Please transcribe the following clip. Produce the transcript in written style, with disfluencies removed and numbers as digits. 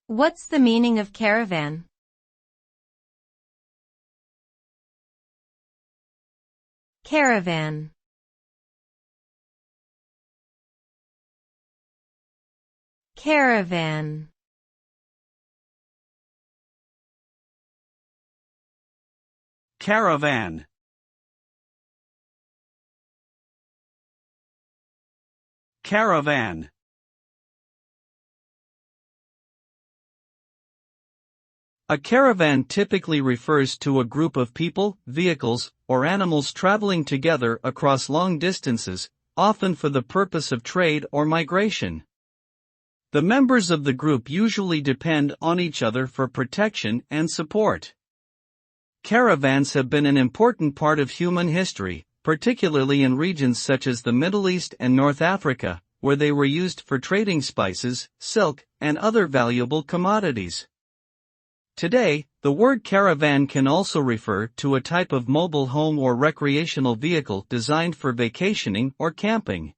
What's the meaning of caravan? Caravan. Caravan. Caravan. Caravan. A caravan typically refers to a group of people, vehicles, or animals traveling together across long distances, often for the purpose of trade or migration. The members of the group usually depend on each other for protection and support. Caravans have been an important part of human history, particularly in regions such as the Middle East and North Africa, where they were used for trading spices, silk, and other valuable commodities. Today, the word caravan can also refer to a type of mobile home or recreational vehicle designed for vacationing or camping.